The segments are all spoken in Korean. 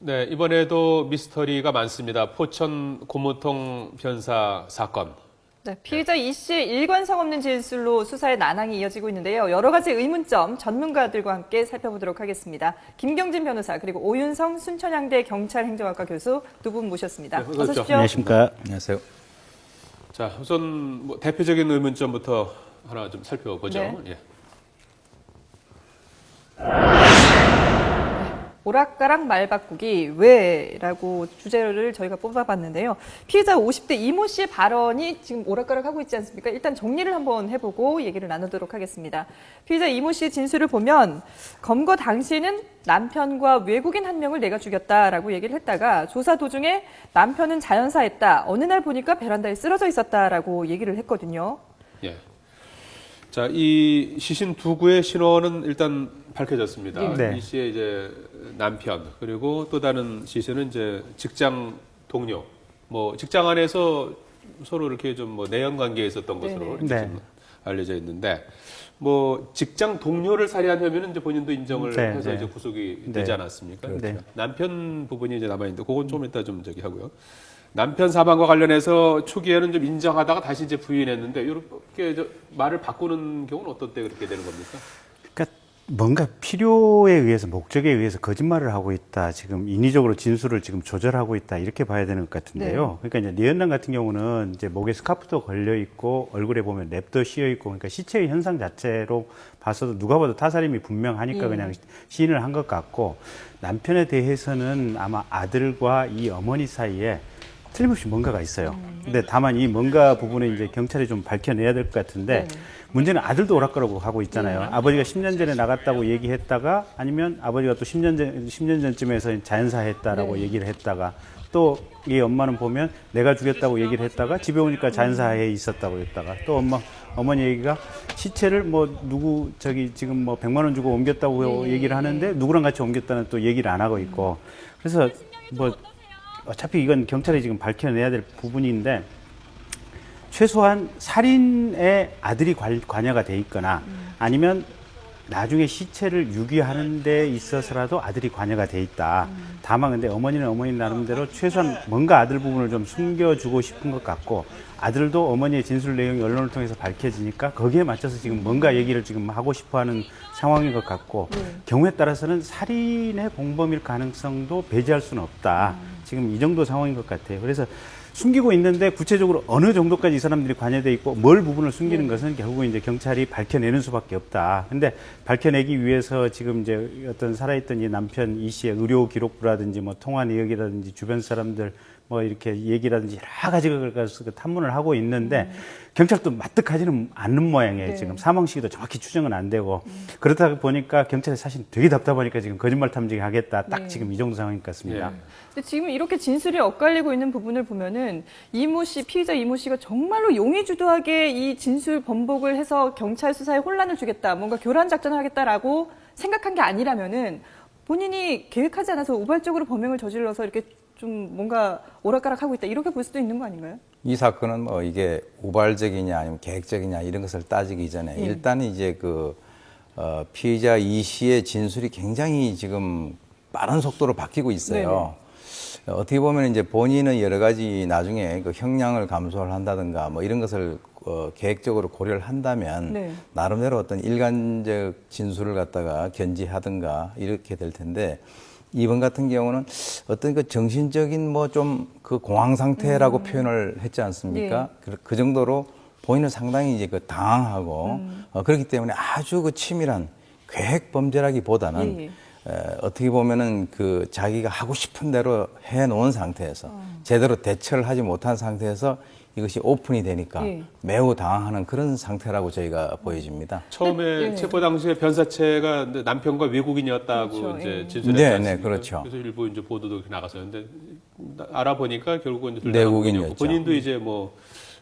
네, 이번에도 미스터리가 많습니다. 포천 고무통 변사 사건. 네, 피의자 이 씨의 일관성 없는 진술로 수사의 난항이 이어지고 있는데요. 여러 가지 의문점 전문가들과 함께 살펴보도록 하겠습니다. 김경진 변호사 그리고 오윤성 순천향대 경찰행정학과 교수 두 분 모셨습니다. 네, 어서 오십시오. 안녕하십니까. 안녕하세요. 자, 우선 대표적인 의문점부터 하나 좀 살펴보죠. 네. 예. 오락가락 말 바꾸기 왜라고 주제를 저희가 뽑아봤는데요. 피해자 50대 이모 씨의 발언이 지금 오락가락하고 있지 않습니까? 일단 정리를 한번 해보고 얘기를 나누도록 하겠습니다. 피해자 이모 씨의 진술을 보면 검거 당시에는 남편과 외국인 한 명을 내가 죽였다라고 얘기를 했다가 조사 도중에 남편은 자연사했다. 어느 날 보니까 베란다에 쓰러져 있었다라고 얘기를 했거든요. 예. 자, 이 시신 두 구의 신원은 일단 밝혀졌습니다. 네. 이 씨의 이제 남편 그리고 또 다른 시신은 이제 직장 동료, 뭐 직장 안에서 서로 이렇게 좀 뭐 내연 관계에 있었던 것으로 이렇게 네. 좀 알려져 있는데, 뭐 직장 동료를 살해한 혐의는 이제 본인도 인정을 네, 해서 네. 이제 구속이 네. 되지 않았습니까? 네. 남편 부분이 이제 남아 있는데 그건 좀 이따 좀 저기 하고요. 남편 사망과 관련해서 초기에는 좀 인정하다가 다시 이제 부인했는데 이렇게 말을 바꾸는 경우는 어떤 때 그렇게 되는 겁니까? 그러니까 뭔가 필요에 의해서 목적에 의해서 거짓말을 하고 있다. 지금 인위적으로 진술을 지금 조절하고 있다. 이렇게 봐야 되는 것 같은데요. 그러니까 이제 리언남 같은 경우는 이제 목에 스카프도 걸려 있고 얼굴에 보면 랩도 씌어 있고 그러니까 시체의 현상 자체로 봐서도 누가 봐도 타살임이 분명하니까 그냥 시인을 한 것 같고, 남편에 대해서는 아마 아들과 이 어머니 사이에 틀림없이 뭔가가 있어요. 근데 다만 이 뭔가 부분에 이제 경찰이 좀 밝혀내야 될 것 같은데, 문제는 아들도 오락가라고 하고 있잖아요. 아버지가 10년 전에 나갔다고 얘기했다가, 아니면 아버지가 또 10년 전쯤에서 자연사했다라고 얘기를 했다가, 또 이 엄마는 보면 내가 죽였다고 얘기를 했다가 집에 오니까 자연사해 있었다고 했다가, 또 어머니 얘기가 시체를 뭐 누구 지금 뭐 100만 원 주고 옮겼다고 얘기를 하는데 누구랑 같이 옮겼다는 또 얘기를 안 하고 있고. 그래서 뭐 어차피 이건 경찰이 지금 밝혀내야 될 부분인데, 최소한 살인에 아들이 관여가 돼 있거나 아니면 나중에 시체를 유기하는 데 있어서라도 아들이 관여가 돼 있다. 다만 근데 어머니는 어머니 나름대로 최소한 뭔가 아들 부분을 좀 숨겨주고 싶은 것 같고, 아들도 어머니의 진술 내용이 언론을 통해서 밝혀지니까 거기에 맞춰서 지금 뭔가 얘기를 지금 하고 싶어 하는 상황인 것 같고, 경우에 따라서는 살인의 공범일 가능성도 배제할 수는 없다. 지금 이 정도 상황인 것 같아요. 그래서 숨기고 있는데 구체적으로 어느 정도까지 이 사람들이 관여돼 있고 뭘 부분을 숨기는 것은 결국은 이제 경찰이 밝혀내는 수밖에 없다. 근데 밝혀내기 위해서 지금 이제 어떤 살아있던 이 남편 이 씨의 의료 기록부라든지 뭐 통화 내역이라든지 주변 사람들 뭐 이렇게 얘기라든지 여러 가지를 가서 탐문을 하고 있는데, 경찰도 마뜩하지는 않는 모양이에요. 지금 사망 시기도 정확히 추정은 안 되고, 그렇다 보니까 경찰이 사실 되게 답답하니까 지금 거짓말 탐지기 하겠다. 딱 지금 이 정도 상황인 것 같습니다. 근데 지금 이렇게 진술이 엇갈리고 있는 부분을 보면은 피의자 이모 씨가 정말로 용의주도하게 이 진술 번복을 해서 경찰 수사에 혼란을 주겠다, 뭔가 교란 작전을 하겠다라고 생각한 게 아니라면은 본인이 계획하지 않아서 우발적으로 범행을 저질러서 이렇게 좀 뭔가 오락가락하고 있다, 이렇게 볼 수도 있는 거 아닌가요? 이 사건은 뭐 이게 우발적이냐 아니면 계획적이냐 이런 것을 따지기 전에 일단 이제 피의자 이 씨의 진술이 굉장히 지금 빠른 속도로 바뀌고 있어요. 어떻게 보면 이제 본인은 여러 가지 나중에 그 형량을 감소를 한다든가 뭐 이런 것을 계획적으로 고려를 한다면 나름대로 어떤 일관적 진술을 갖다가 견지하든가 이렇게 될 텐데, 이번 같은 경우는 어떤 그 정신적인 뭐 좀 그 공황 상태라고 표현을 했지 않습니까? 그 정도로 본인은 상당히 이제 당황하고 그렇기 때문에 아주 그 치밀한 계획 범죄라기보다는 어떻게 보면은 그 자기가 하고 싶은 대로 해 놓은 상태에서 제대로 대처를 하지 못한 상태에서 이것이 오픈이 되니까 매우 당황하는 그런 상태라고 저희가 보여집니다. 처음에 체포 당시에 변사체가 남편과 외국인이었다고 이제 진술했지 않습니까? 그렇죠. 그래서 일부 이제 보도도 이렇게 나갔었는데 알아보니까 결국은 이제 내국인이었죠. 본인도 이제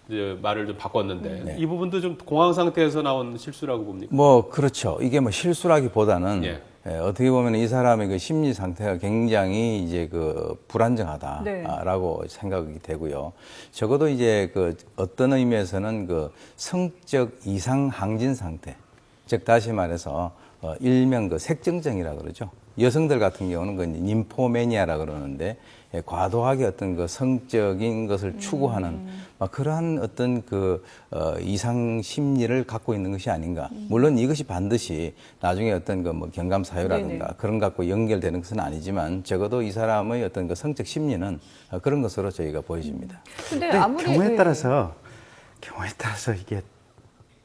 이제 말을 좀 바꿨는데 이 부분도 좀 공황 상태에서 나온 실수라고 봅니까? 뭐 그렇죠. 이게 뭐 실수라기보다는 어떻게 보면 이 사람의 그 심리 상태가 굉장히 이제 그 불안정하다라고 생각이 되고요. 적어도 이제 그 어떤 의미에서는 그 성적 이상 항진 상태, 즉 다시 말해서 일명 그 색정증이라 그러죠. 여성들 같은 경우는 그 님포매니아라 그러는데 과도하게 어떤 그 성적인 것을 추구하는 막 그러한 어떤 이상 심리를 갖고 있는 것이 아닌가. 물론 이것이 반드시 나중에 어떤 뭐 경감 사유라든가 네네. 그런 것과 연결되는 것은 아니지만 적어도 이 사람의 어떤 그 성적 심리는 그런 것으로 저희가 보여집니다. 근데 근데 아무리 경우에 네. 따라서 이게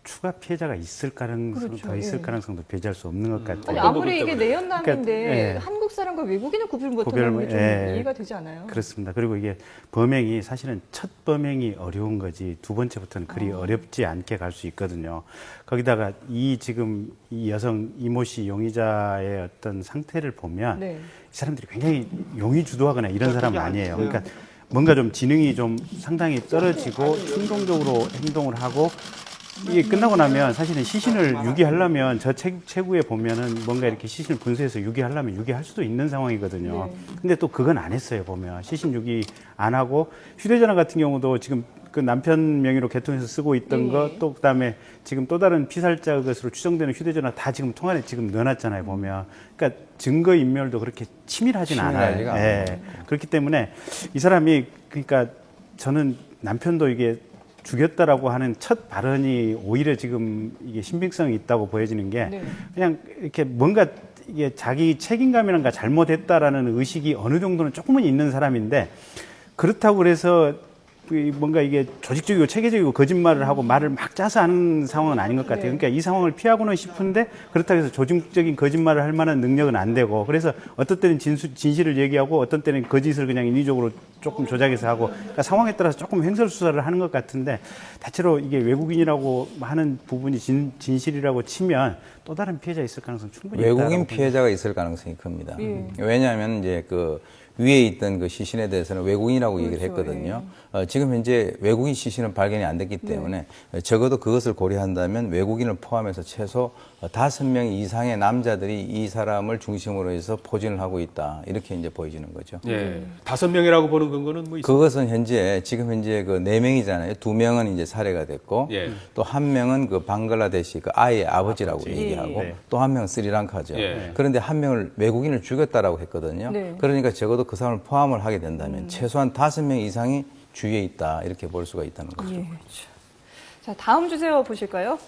추가 피해자가 있을 가능성 그렇죠. 더 있을 예. 가능성도 배제할 수 없는 것 같아요. 아니, 어떤 아무리 이게 부분 때문에? 내연남인데 그러니까, 예. 한국 사람과 외국인을 구별 못하는 게 좀 이해가 되지 않아요? 그렇습니다. 그리고 이게 범행이 사실은 첫 범행이 어려운 거지 두 번째부터는 그리 어렵지 않게 갈 수 있거든요. 거기다가 지금 이 여성 이모 씨 용의자의 어떤 상태를 보면 네. 이 사람들이 굉장히 용의 주도하거나 이런 사람은 아니에요. 그러니까 뭔가 좀 지능이 좀 상당히 떨어지고 충동적으로 행동을 하고 이게 끝나고 나면 사실은 시신을 유기하려면 저 체구에 보면은 뭔가 이렇게 시신을 분쇄해서 유기하려면 유기할 수도 있는 상황이거든요. 네. 근데 또 그건 안 했어요, 보면. 시신 유기 안 하고 휴대전화 같은 경우도 지금 그 남편 명의로 개통해서 쓰고 있던 네. 거 또 그다음에 지금 또 다른 피살자 것으로 추정되는 휴대전화 다 지금 통안에 지금 넣어놨잖아요, 보면. 그러니까 증거 인멸도 그렇게 치밀하진 않아요. 치밀하지가 예. 않아요. 그렇기 때문에 이 사람이 그러니까 저는 남편도 이게 죽였다라고 하는 첫 발언이 오히려 지금 이게 신빙성이 있다고 보여지는 게 네. 그냥 이렇게 뭔가 이게 자기 책임감이란가 잘못했다라는 의식이 어느 정도는 조금은 있는 사람인데 그렇다고 그래서 뭔가 이게 조직적이고 체계적이고 거짓말을 하고 말을 막 짜서 하는 상황은 아닌 것 같아요. 네. 그러니까 이 상황을 피하고는 싶은데 그렇다고 해서 조직적인 거짓말을 할 만한 능력은 안 되고 그래서 어떤 때는 진실을 얘기하고 어떤 때는 거짓을 그냥 인위적으로 조금 조작해서 하고 그러니까 상황에 따라서 조금 횡설수설을 하는 것 같은데 대체로 이게 외국인이라고 하는 부분이 진실이라고 치면 또 다른 피해자 있을 가능성 충분히 있다고 외국인 봅니다. 피해자가 있을 가능성이 큽니다. 예. 왜냐하면 이제 위에 있던 그 시신에 대해서는 외국인이라고 얘기를 그렇죠. 했거든요. 지금 현재 외국인 시신은 발견이 안 됐기 때문에 적어도 그것을 고려한다면 외국인을 포함해서 최소 5명 이상의 남자들이 이 사람을 중심으로 해서 포진을 하고 있다. 이렇게 이제 보여지는 거죠. 예. 5명이라고 보는 근거는 뭐 있어요? 그것은 지금 현재 4명이잖아요. 2명은 이제 살해가 됐고, 예. 또 1명은 그 방글라데시 그 아이의 아버지라고 얘기하고, 네. 또 1명은 스리랑카죠. 예. 그런데 1명을 외국인을 죽였다라고 했거든요. 네. 그러니까 적어도 그 사람을 포함을 하게 된다면 최소한 5명 이상이 주위에 있다. 이렇게 볼 수가 있다는 거죠. 예. 자, 다음 주제어 보실까요?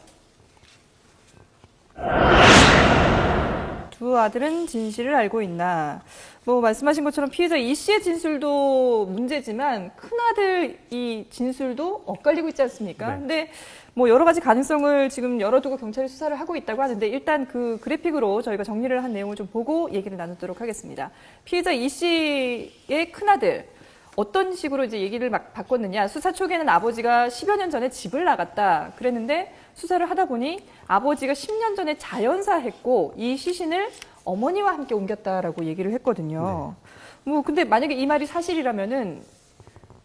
두 아들은 진실을 알고 있나? 뭐 말씀하신 것처럼 피해자 이 씨의 진술도 문제지만 큰아들 이 진술도 엇갈리고 있지 않습니까? 네. 근데 뭐 여러 가지 가능성을 지금 열어두고 경찰이 수사를 하고 있다고 하는데 일단 그 그래픽으로 저희가 정리를 한 내용을 좀 보고 얘기를 나누도록 하겠습니다. 피해자 이 씨의 큰아들 어떤 식으로 이제 얘기를 막 바꿨느냐. 수사 초기에는 아버지가 10여 년 전에 집을 나갔다 그랬는데 수사를 하다 보니 아버지가 10년 전에 자연사했고 이 시신을 어머니와 함께 옮겼다라고 얘기를 했거든요. 뭐 근데 만약에 이 말이 사실이라면은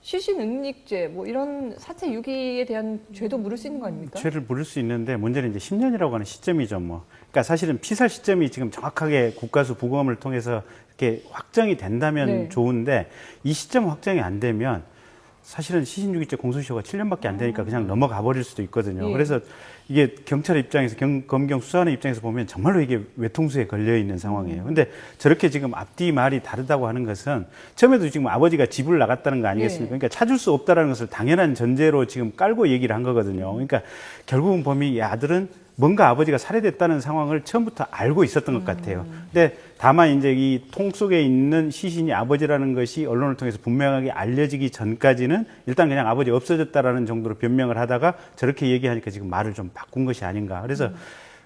시신 은닉죄 뭐 이런 사체 유기에 대한 죄도 물을 수 있는 거 아닙니까? 죄를 물을 수 있는데 문제는 이제 10년이라고 하는 시점이죠, 뭐. 그러니까 사실은 피살 시점이 지금 정확하게 국가수 부검을 통해서 이렇게 확정이 된다면 네. 좋은데 이 시점 확정이 안 되면 사실은 시신유기죄 공소시효가 7년밖에 안 되니까 그냥 넘어가 버릴 수도 있거든요. 예. 그래서 이게 경찰 입장에서 검경 수사하는 입장에서 보면 정말로 이게 외통수에 걸려 있는 상황이에요. 근데 저렇게 지금 앞뒤 말이 다르다고 하는 것은 처음에도 지금 아버지가 집을 나갔다는 거 아니겠습니까? 예. 그러니까 찾을 수 없다라는 것을 당연한 전제로 지금 깔고 얘기를 한 거거든요. 그러니까 결국은 범인 이 아들은 뭔가 아버지가 살해됐다는 상황을 처음부터 알고 있었던 것 같아요. 근데 다만 이제 이 통 속에 있는 시신이 아버지라는 것이 언론을 통해서 분명하게 알려지기 전까지는 일단 그냥 아버지 없어졌다라는 정도로 변명을 하다가 저렇게 얘기하니까 지금 말을 좀 바꾼 것이 아닌가. 그래서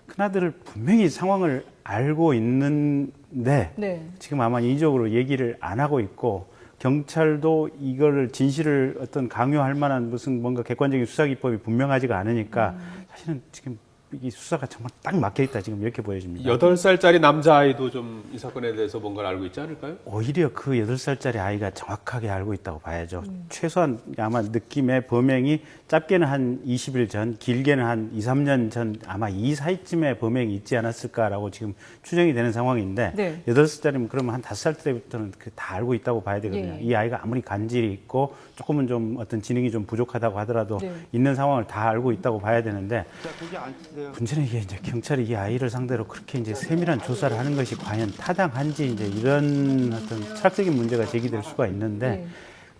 큰아들을 분명히 상황을 알고 있는데 네. 지금 아마 인위적으로 얘기를 안 하고 있고 경찰도 이거를 진실을 어떤 강요할 만한 무슨 뭔가 객관적인 수사 기법이 분명하지가 않으니까 사실은 지금 이 수사가 정말 딱 막혀 있다 지금 이렇게 보여집니다. 8살짜리 남자아이도 좀 이 사건에 대해서 뭔가를 알고 있지 않을까요? 오히려 그 8살짜리 아이가 정확하게 알고 있다고 봐야죠. 최소한 아마 느낌의 범행이 짧게는 한 20일 전, 길게는 한 2, 3년 전 아마 이 사이쯤에 범행이 있지 않았을까라고 지금 추정이 되는 상황인데 네. 8살짜리면 그러면 한 5살 때부터는 다 알고 있다고 봐야 되거든요. 예. 이 아이가 아무리 간질이 있고 조금은 좀 어떤 지능이 좀 부족하다고 하더라도 네. 있는 상황을 다 알고 있다고 봐야 되는데 문제는 이게 이제 경찰이 이 아이를 상대로 그렇게 이제 세밀한 조사를 하는 것이 과연 타당한지 이제 이런 어떤 철학적인 문제가 제기될 수가 있는데 네.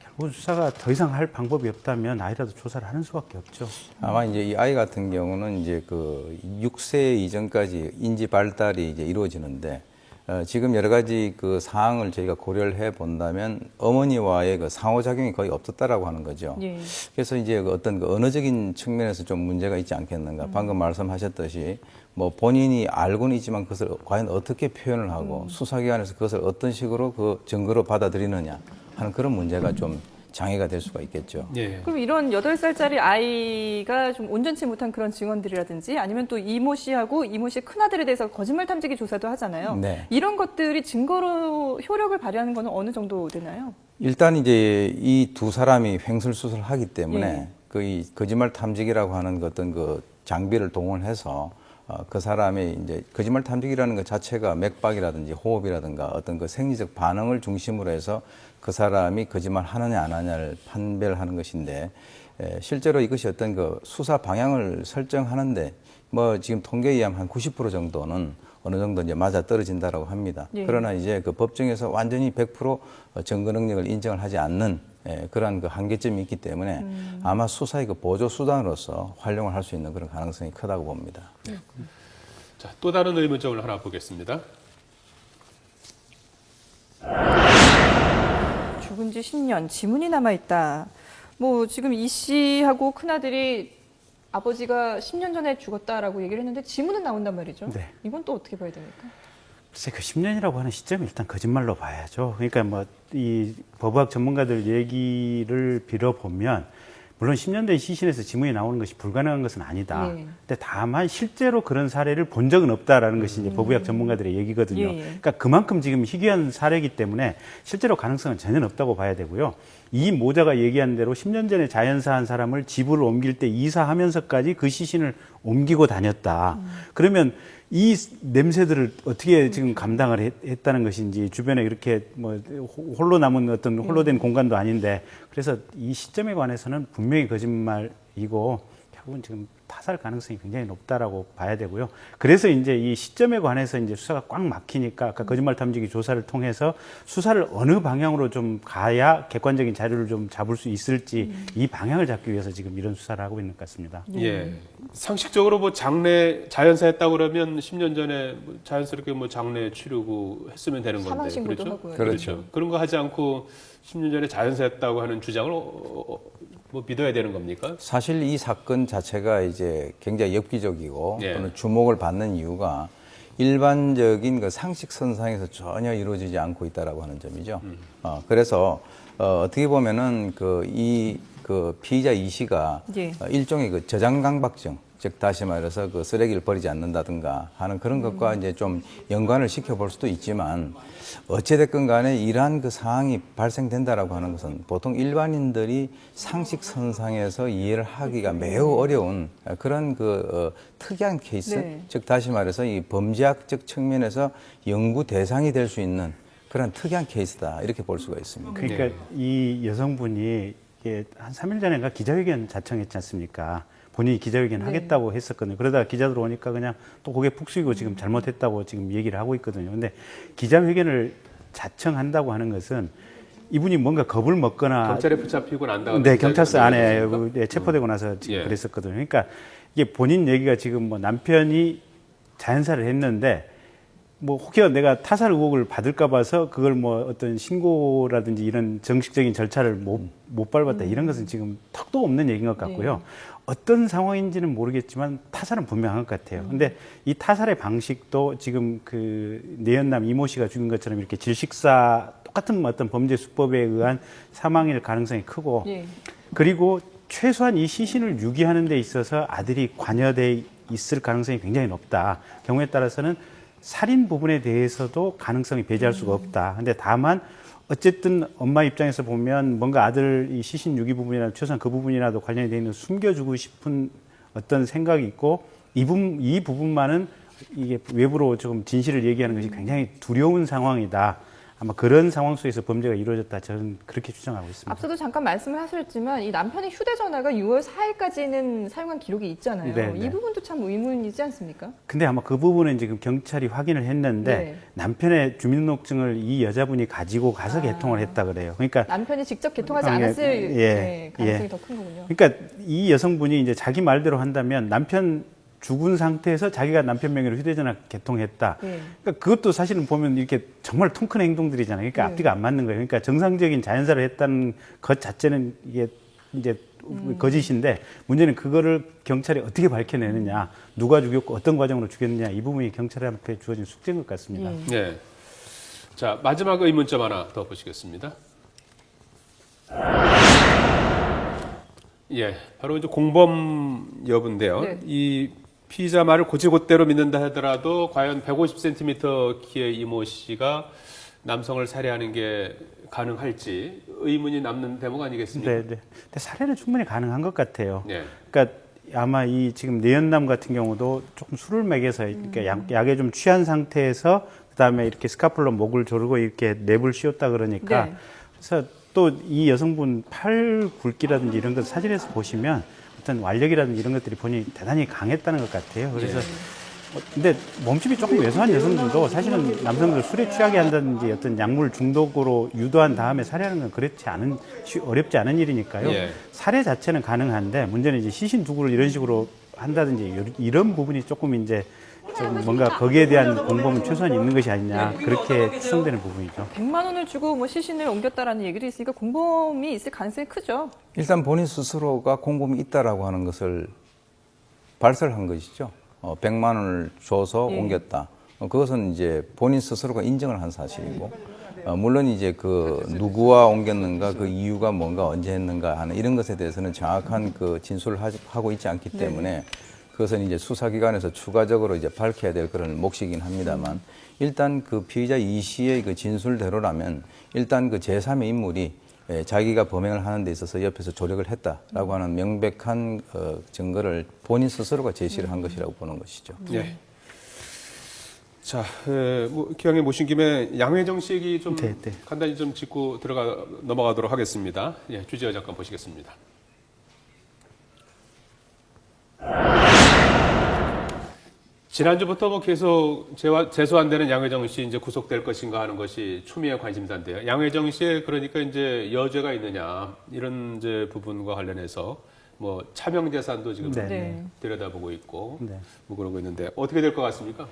결국 수사가 더 이상 할 방법이 없다면 아이라도 조사를 하는 수밖에 없죠. 아마 이제 이 아이 같은 경우는 이제 그 6세 이전까지 인지 발달이 이제 이루어지는데 지금 여러 가지 그 사항을 저희가 고려를 해 본다면 어머니와의 그 상호작용이 거의 없었다라고 하는 거죠. 예. 그래서 이제 그 어떤 그 언어적인 측면에서 좀 문제가 있지 않겠는가. 방금 말씀하셨듯이 뭐 본인이 알고는 있지만 그것을 과연 어떻게 표현을 하고 수사기관에서 그것을 어떤 식으로 그 증거로 받아들이느냐 하는 그런 문제가 좀 장애가 될 수가 있겠죠. 예. 그럼 이런 8살짜리 아이가 좀 온전치 못한 그런 증언들이라든지 아니면 또 이모 씨하고 이모 씨 큰아들에 대해서 거짓말 탐지기 조사도 하잖아요. 네. 이런 것들이 증거로 효력을 발휘하는 건 어느 정도 되나요? 일단 이제 이 두 사람이 횡설수설을 하기 때문에 예. 그 이 거짓말 탐지기라고 하는 그 어떤 그 장비를 동원해서 그 사람의 이제 거짓말 탐지기라는 것 자체가 맥박이라든지 호흡이라든가 어떤 그 생리적 반응을 중심으로 해서 그 사람이 거짓말 하느냐 안 하느냐를 판별을 하는 것인데 실제로 이것이 어떤 그 수사 방향을 설정하는데 뭐 지금 통계에 의하면 한 90% 정도는 어느 정도 이제 맞아 떨어진다라고 합니다. 예. 그러나 이제 그 법정에서 완전히 100% 증거 능력을 인정을 하지 않는 그러한 그 한계점이 있기 때문에 아마 수사의 그 보조 수단으로서 활용을 할 수 있는 그런 가능성이 크다고 봅니다. 자, 또 다른 의문점을 하나 보겠습니다. 죽은 지 10년, 지문이 남아있다. 뭐 지금 이 씨하고 큰아들이 아버지가 10년 전에 죽었다라고 얘기를 했는데 지문은 나온단 말이죠. 네. 이건 또 어떻게 봐야 됩니까? 글쎄 그 10년이라고 하는 시점이 일단 거짓말로 봐야죠. 그러니까 뭐 이 법의학 전문가들 얘기를 빌어보면 물론 10년 된 시신에서 지문이 나오는 것이 불가능한 것은 아니다. 예. 근데 다만 실제로 그런 사례를 본 적은 없다라는 것이 이제 법의학 전문가들의 얘기거든요. 예, 예. 그러니까 그만큼 지금 희귀한 사례이기 때문에 실제로 가능성은 전혀 없다고 봐야 되고요. 이 모자가 얘기한 대로 10년 전에 자연사한 사람을 집으로 옮길 때 이사하면서까지 그 시신을 옮기고 다녔다. 그러면 이 냄새들을 어떻게 지금 감당을 했다는 것인지 주변에 이렇게 뭐 홀로 남은 어떤 홀로 된 공간도 아닌데 그래서 이 시점에 관해서는 분명히 거짓말이고 결국은 지금 타살 가능성이 굉장히 높다라고 봐야 되고요. 그래서 이제 이 시점에 관해서 이제 수사가 꽉 막히니까 아까 거짓말 탐지기 조사를 통해서 수사를 어느 방향으로 좀 가야 객관적인 자료를 좀 잡을 수 있을지 이 방향을 잡기 위해서 지금 이런 수사를 하고 있는 것 같습니다. 예. 상식적으로 뭐 장례 자연사했다고 그러면 10년 전에 뭐 자연스럽게 뭐 장례 치르고 했으면 되는 건데. 사망신고도 그렇죠? 하고요. 그렇죠. 그런 거 하지 않고 10년 전에 자연사했다고 하는 주장을 뭐 믿어야 되는 겁니까? 사실 이 사건 자체가 이제 굉장히 엽기적이고 예. 또는 주목을 받는 이유가 일반적인 그 상식 선상에서 전혀 이루어지지 않고 있다라고 하는 점이죠. 그래서 어떻게 보면은 그 피의자 이 씨가 예. 일종의 그 저장강박증, 즉 다시 말해서 그 쓰레기를 버리지 않는다든가 하는 그런 것과 이제 좀 연관을 시켜볼 수도 있지만 어찌됐건 간에 이러한 그 상황이 발생된다라고 하는 것은 보통 일반인들이 상식 선상에서 이해를 하기가 매우 어려운 그런 특이한 케이스, 네. 즉 다시 말해서 이 범죄학적 측면에서 연구 대상이 될 수 있는 그런 특이한 케이스다 이렇게 볼 수가 있습니다. 그러니까 이 여성분이 이게 한 3일 전인가 기자회견 자청했지 않습니까? 본인이 기자회견 하겠다고 했었거든요. 그러다가 기자들 오니까 그냥 또 고개 푹 숙이고 지금 잘못했다고 지금 얘기를 하고 있거든요. 근데 기자회견을 자청한다고 하는 것은 이분이 뭔가 겁을 먹거나 경찰에 붙잡히고 난 다음에 네, 경찰서 안에 체포되고 나서 지금 예. 그랬었거든요. 그러니까 이게 본인 얘기가 지금 뭐 남편이 자연사를 했는데 뭐 혹여 내가 타살 의혹을 받을까 봐서 그걸 뭐 어떤 신고라든지 이런 정식적인 절차를 못 밟았다 이런 것은 지금 턱도 없는 얘기인 것 같고요. 어떤 상황인지는 모르겠지만 타살은 분명한 것 같아요. 근데 이 타살의 방식도 지금 그 내연남 이모 씨가 죽인 것처럼 이렇게 질식사 똑같은 어떤 범죄 수법에 의한 사망일 가능성이 크고 예. 그리고 최소한 이 시신을 유기하는 데 있어서 아들이 관여돼 있을 가능성이 굉장히 높다. 경우에 따라서는 살인 부분에 대해서도 가능성이 배제할 수가 없다. 근데 다만 어쨌든 엄마 입장에서 보면 뭔가 아들 이 시신 유기 부분이나 최소한 그 부분이라도 관련이 되어 있는 숨겨주고 싶은 어떤 생각이 있고 이 부분만은 이게 외부로 조금 진실을 얘기하는 것이 굉장히 두려운 상황이다. 아마 그런 상황 속에서 범죄가 이루어졌다 저는 그렇게 추정하고 있습니다. 앞서도 잠깐 말씀을 하셨지만 이 남편의 휴대전화가 6월 4일까지는 사용한 기록이 있잖아요. 네, 네. 이 부분도 참 의문이지 않습니까? 근데 아마 그 부분은 지금 경찰이 확인을 했는데 네. 남편의 주민등록증을 이 여자분이 가지고 가서 개통을 했다 그래요. 그러니까 남편이 직접 개통하지 아, 예, 않았을 예, 네, 가능성이 예. 더 큰 거군요. 그러니까 이 여성분이 이제 자기 말대로 한다면 남편 죽은 상태에서 자기가 남편 명의로 휴대전화 개통했다. 네. 그러니까 그것도 사실은 보면 이렇게 정말 통 큰 행동들이잖아요. 그러니까 네. 앞뒤가 안 맞는 거예요. 그러니까 정상적인 자연사를 했다는 것 자체는 이게 이제 거짓인데 문제는 그거를 경찰이 어떻게 밝혀내느냐, 누가 죽였고 어떤 과정으로 죽였느냐 이 부분이 경찰한테 주어진 숙제인 것 같습니다. 네. 자, 마지막 의문점 하나 더 보시겠습니다. 예, 바로 이제 공범 여부인데요. 네. 이 피의자 말을 곧이곧대로 믿는다 하더라도 과연 150cm 키의 이모 씨가 남성을 살해하는 게 가능할지 의문이 남는 대목 아니겠습니까? 네, 네. 근데 살해는 충분히 가능한 것 같아요. 네. 그러니까 아마 이 지금 내연남 같은 경우도 조금 술을 먹여서 그러니까 약에 좀 취한 상태에서 그다음에 이렇게 스카플로 목을 조르고 이렇게 냅을 씌웠다 그러니까 네. 그래서 또 이 여성분 팔 굵기라든지 이런 것 사진에서 보시면 어떤 완력이라든지 이런 것들이 본인이 대단히 강했다는 것 같아요. 그래서 근데 몸집이 조금 왜소한 여성들도 사실은 남성들 술에 취하게 한다든지 어떤 약물 중독으로 유도한 다음에 살해하는 건 그렇지 않은 어렵지 않은 일이니까요. 예. 살해 자체는 가능한데 문제는 이제 시신 두구를 이런 식으로 한다든지 이런 부분이 조금 이제 좀 뭔가 거기에 대한 공범은 최소한 있는 것이 아니냐 그렇게 추정되는 부분이죠. 100만 원을 주고 뭐 시신을 옮겼다라는 얘기도 있으니까 공범이 있을 가능성이 크죠. 일단 본인 스스로가 공범이 있다라고 하는 것을 발설한 것이죠. 100만 원을 줘서 예. 옮겼다. 그것은 이제 본인 스스로가 인정을 한 사실이고, 물론 이제 그 누구와 옮겼는가, 그 이유가 뭔가 언제 했는가 하는 이런 것에 대해서는 정확한 그 진술을 하고 있지 않기 때문에 그것은 이제 수사기관에서 추가적으로 이제 밝혀야 될 그런 몫이긴 합니다만, 일단 그 피의자 이 씨의 그 진술대로라면 일단 그 제3의 인물이 자기가 범행을 하는 데 있어서 옆에서 조력을 했다라고 하는 명백한 증거를 본인 스스로가 제시를 한 것이라고 보는 것이죠. 예. 자, 뭐 기왕에 모신 김에 양회정 씨 얘기 좀 네, 네. 간단히 좀 짚고 넘어가도록 하겠습니다. 예, 주제와 잠깐 보시겠습니다. 지난주부터 뭐 계속 재소 안 되는 양회정 씨 이제 구속될 것인가 하는 것이 추미애 관심사인데요. 양회정 씨의 그러니까 이제 여죄가 있느냐 이런 이제 부분과 관련해서 뭐 차명 재산도 지금 네. 네. 들여다보고 있고 네. 뭐 그러고 있는데 어떻게 될 것 같습니까?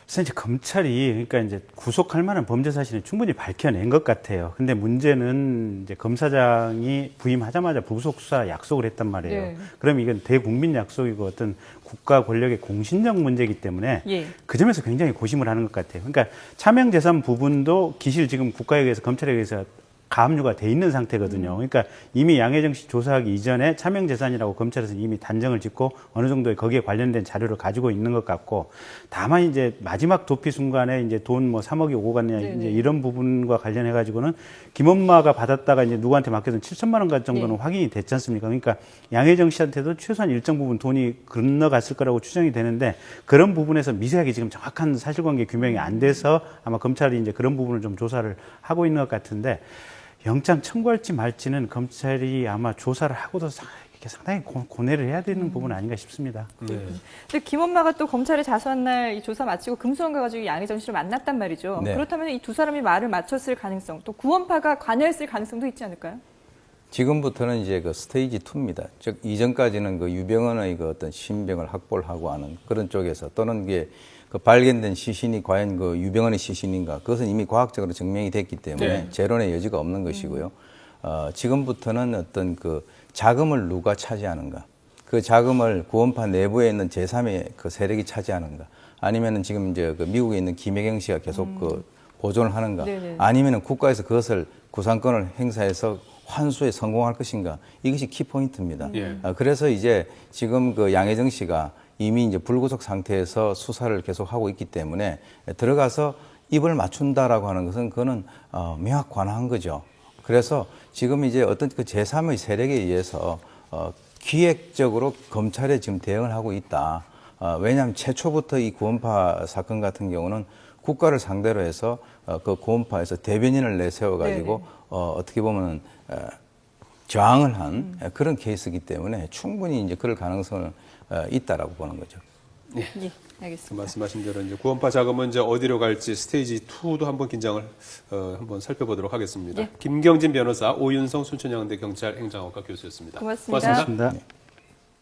그래서 이제 검찰이 그러니까 이제 구속할 만한 범죄 사실은 충분히 밝혀낸 것 같아요. 근데 문제는 이제 검사장이 부임하자마자 불구속 수사 약속을 했단 말이에요. 네. 그럼 이건 대국민 약속이고 어떤 국가 권력의 공신력 문제이기 때문에 예. 그 점에서 굉장히 고심을 하는 것 같아요. 그러니까 차명 재산 부분도 기실 지금 국가에 의해서 검찰에 의해서 가압류가 돼 있는 상태거든요. 그러니까 이미 양혜정 씨 조사하기 이전에 차명 재산이라고 검찰에서 이미 단정을 짓고 어느 정도의 거기에 관련된 자료를 가지고 있는 것 같고, 다만 이제 마지막 도피 순간에 이제 돈 뭐 3억이 오고 갔느냐 이제 이런 부분과 관련해 가지고는 김엄마가 받았다가 이제 누구한테 맡겨둔 7천만 원 정도는 확인이 됐지 않습니까? 그러니까 양혜정 씨한테도 최소한 일정 부분 돈이 건너갔을 거라고 추정이 되는데, 그런 부분에서 미세하게 지금 정확한 사실관계 규명이 안 돼서 아마 검찰이 이제 그런 부분을 좀 조사를 하고 있는 것 같은데, 영장 청구할지 말지는 검찰이 아마 조사를 하고도 이렇게 상당히 고뇌를 해야 되는 부분 아닌가 싶습니다. 네. 근데 김엄마가 또 검찰에 자수한 날 이 조사 마치고 금수원 가가지고 양혜정 씨를 만났단 말이죠. 네. 그렇다면 이 두 사람이 말을 맞췄을 가능성, 또 구원파가 관여했을 가능성도 있지 않을까요? 지금부터는 이제 그 스테이지 2입니다. 즉 이전까지는 그 유병헌의 그 어떤 신병을 확보를 하고 하는 그런 쪽에서, 또는 그 발견된 시신이 과연 그 유병헌의 시신인가, 그것은 이미 과학적으로 증명이 됐기 때문에 네. 재론의 여지가 없는 것이고요. 지금부터는 어떤 그 자금을 누가 차지하는가, 그 자금을 구원파 내부에 있는 제3의 그 세력이 차지하는가, 아니면은 지금 이제 그 미국에 있는 김혜경 씨가 계속 그 보존을 하는가, 네네. 아니면은 국가에서 그것을 구상권을 행사해서 환수에 성공할 것인가, 이것이 키포인트입니다. 예. 그래서 이제 지금 그 양혜정 씨가 이미 이제 불구속 상태에서 수사를 계속 하고 있기 때문에 들어가서 입을 맞춘다라고 하는 것은 그거는 명확 관화한 거죠. 그래서 지금 이제 어떤 그 제3의 세력에 의해서 기획적으로 검찰에 지금 대응을 하고 있다. 왜냐하면 최초부터 이 구원파 사건 같은 경우는 국가를 상대로 해서 그 고음파에서 대변인을 내세워가지고 어떻게 보면 저항을 한 그런 케이스이기 때문에 충분히 이제 그럴 가능성은 있다라고 보는 거죠. 예, 알겠습니다. 말씀하신 대로 이제 구원파 자금은 이제 어디로 갈지 스테이지 2도 한번 긴장을 한번 살펴보도록 하겠습니다. 예. 김경진 변호사, 오윤성 순천향대 경찰 행정학과 교수였습니다. 고맙습니다. 고맙습니다.